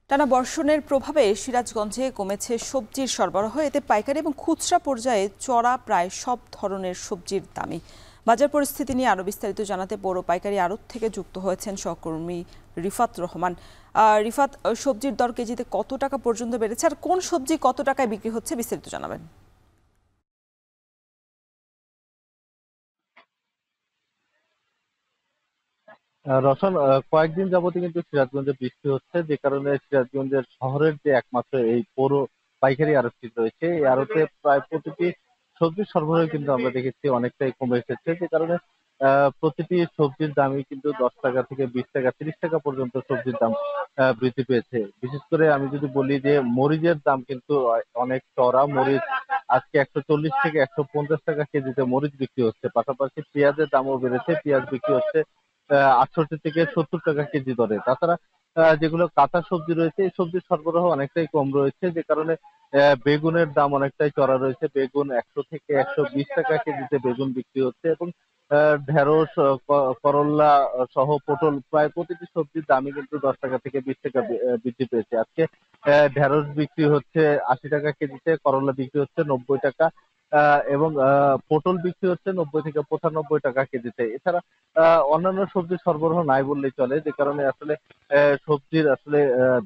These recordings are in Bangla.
টানা বর্ষণের প্রভাবে সিরাজগঞ্জে কমেছে সবজির সরবরাহ। এতে পাইকারি এবং খুচরা পর্যায়ে চড়া প্রায় সব ধরনের সবজির দামই। বাজার পরিস্থিতি নিয়ে আরো বিস্তারিত জানাতে পৌর পাইকারি আড়ত থেকে যুক্ত হয়েছেন সহকর্মী রিফাত রহমান। রিফাত, সবজির দর কেজিতে কত টাকা পর্যন্ত বেড়েছে আর কোন সবজি কত টাকায় বিক্রি হচ্ছে বিস্তারিত জানাবেন। রওশন, কয়েকদিন যাবতই কিন্তু সিরাজগঞ্জে বৃষ্টি হচ্ছে, যে কারণে সিরাজগঞ্জের শহরের যে একমাত্র এই পৌর পাইকারি আড়তটি রয়েছে, এই আড়তে প্রায় প্রতিটি সবজির সরবরাহ কিন্তু আমরা দেখেছি অনেকটাই কমে এসেছে। যে কারণে প্রতিটি সবজির দামই কিন্তু 10 টাকা থেকে 20 টাকা 30 টাকা পর্যন্ত সবজির দাম বৃদ্ধি পেয়েছে। বিশেষ করে আমি যদি বলি যে মরিচের দাম কিন্তু অনেক চড়া। মরিচ আজকে 140 থেকে 150 টাকা কেজিতে মরিচ বিক্রি হচ্ছে। পাশাপাশি পেঁয়াজের দামও বেড়েছে, পেঁয়াজ বিক্রি হচ্ছে 68 থেকে 70 টাকা কেজি দরে। তাছাড়া যেগুলো কাঁচা সবজি রয়েছে, এই সবজির সরবরাহ অনেকটাই কম রয়েছে, যে কারণে বেগুনের দাম অনেকটাই চড়া রয়েছে। বেগুন 100 থেকে 120 টাকা কেজিতে বেগুন বিক্রি হচ্ছে, এবং ঢেঁড়স, করল্লা সহ পটল প্রায় প্রতিটি সবজির দামই কিন্তু 10 টাকা থেকে 20 টাকা বৃদ্ধি পেয়েছে। আজকে ঢেঁড়স বিক্রি হচ্ছে 80 টাকা কেজিতে, করল্লা বিক্রি হচ্ছে 90 টাকা, এবং পটল বিক্রি হচ্ছে 90 থেকে 95 টাকা কেজিতে। এছাড়া অন্যান্য সবজির সরবরাহ নাই বললেই চলে, যে কারণে আসলে সবজির আসলে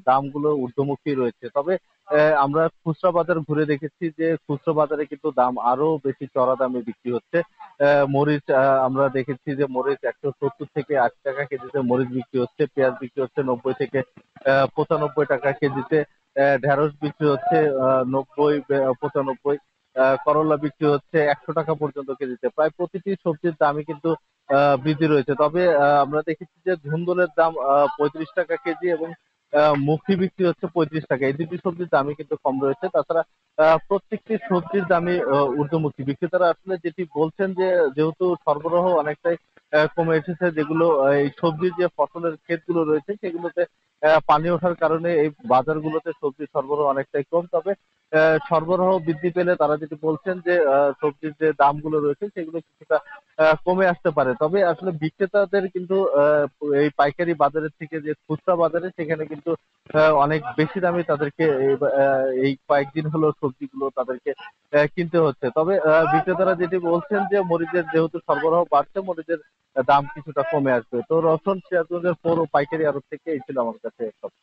দামগুলো ঊর্ধ্বমুখী রয়েছে। তবে আমরা খুচরা বাজার ঘুরে দেখেছি যে খুচরা বাজারে কিন্তু দাম আরো বেশি চড়া দামে বিক্রি হচ্ছে। মরিচ, আমরা দেখেছি যে মরিচ 170 থেকে 80 টাকা কেজিতে মরিচ বিক্রি হচ্ছে, পেঁয়াজ বিক্রি হচ্ছে 90 থেকে 95 টাকা কেজিতে, ঢেঁড়স বিক্রি হচ্ছে 90 95, করলা বিক্রি হচ্ছে 100 টাকা পর্যন্ত কেজিতে। প্রায় প্রতিটি সবজির দামই কিন্তু বৃদ্ধি রয়েছে। তবে আমরা দেখেছি যে ধুন্দুলের দাম 35 টাকা কেজি, এবং মুখি বিক্রি হচ্ছে 35 টাকা। এই দুটি সবজির দামই কিন্তু কম রয়েছে। তাছাড়া প্রত্যেকটি সবজির দামই ঊর্ধ্বমুখী। বিক্রেতারা আসলে যেটি বলছেন যে যেহেতু সরবরাহ অনেকটাই কমে এসেছে, যেগুলো এই সবজির যে ফসলের ক্ষেতগুলো রয়েছে সেগুলোতে পানি ওঠার কারণে এই বাজারগুলোতে সবজির সরবরাহ অনেকটাই কম। তবে সরবরাহ বৃদ্ধি পেলে তারা যেটি বলছেন যে সবজির যে দামগুলো রয়েছে সেগুলো কিছুটা কমে আসতে পারে। তবে আসলে বিক্রেতাদের কিন্তু এই পাইকারি বাজারের থেকে যে খুচরা বাজারে, সেখানে কিন্তু অনেক বেশি দামে তাদেরকে এই কয়েকদিন হলো সবজিগুলো তাদেরকে কিনতে হচ্ছে। তবে বিক্রেতারা যেটি বলছেন যে মরিচের যেহেতু সরবরাহ বাড়ছে, মরিচের দাম কিছুটা কমে আসবে। তো রওশন, সিরাজগঞ্জের পৌর পাইকারি আড়ত থেকে এই ছিল আমার কাছে তথ্য।